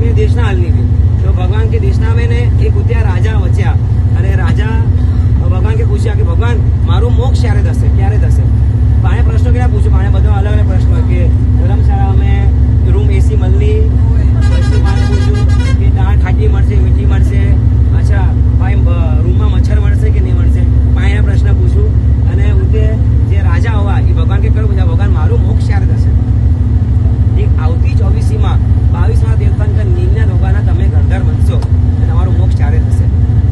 મેં દેશના હાલ લીધી તો ભગવાન કે દેશના મેં એક ઉત્યા રાજા વચ્યા અને રાજા ભગવાન કે પૂછ્યા કે ભગવાન મારું મોક્ષ ક્યારે થશે પાણે પ્રશ્નો કેટલા પૂછ્યું પાણે બધા અલગ અલગ પ્રશ્નો કે ધર્મશાળા અમે રૂમ એસી મળલી પછી પાણે પૂછ્યું કે દાળ ખાટી મળશે મીઠી મળશે અચ્છા ભાઈ રૂમમાં મચ્છર મળશે કે નહીં મળશે પાણીના પ્રશ્ન પૂછ્યું અને ઉતે જે રાજા હોવા એ ભગવાન કે કયું પૂછ્યા ભગવાન મારું મોક્ષ ક્યારે થશે આવતી 24મીમાં 22મા તીર્થંકર નીલના રોગાના તમે ઘરદાર બનશો અને તમારું મોક્ષ ક્યારે થશે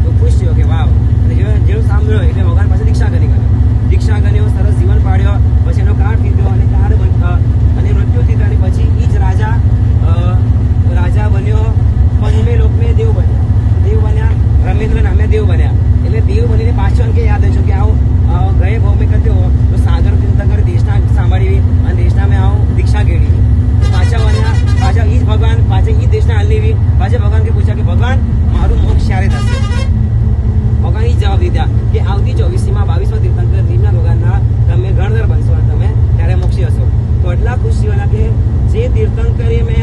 તો ખુશ થયો કે વાવ અને જેવું સાંભળ્યો એટલે ભગવાન પાસે દીક્ષા કર્યો સરસ જીવન પાડ્યો પછી એનો કાર્ડ કીધો અને અને મૃત્યુ થયું અને પછી એ જ રાજા બન્યો પંચમે લોકમે દેવ બન્યા રમેન્દ્ર નામે દેવ બન્યા એટલે દેવ બનીને પાછો અંકે યાદ હશો કે આવો ગયે ભૌમે કરતો તો સાગર તીર્થંકર દેશના સાંભળી અને દેશના મેં આવો દીક્ષા કેળી પાછા બન્યા પાછા ઈ જ ભગવાન પાછા ઈ દેશના હાલ લેવી પાછા ભગવાન કે પૂછ્યા કે ભગવાન મારું મોક્ષ ક્યારે થશે ભગવાન ઈ જવાબ દીધા કે આવતી 24મીમાં 22મા તીર્થંકર નીલના રોગાના તમે ગણધર બનશો અને તમે ત્યારે મોક્ષી હશો તો એટલા ખુશ થયેલા કે જે તીર્થંકરે મેં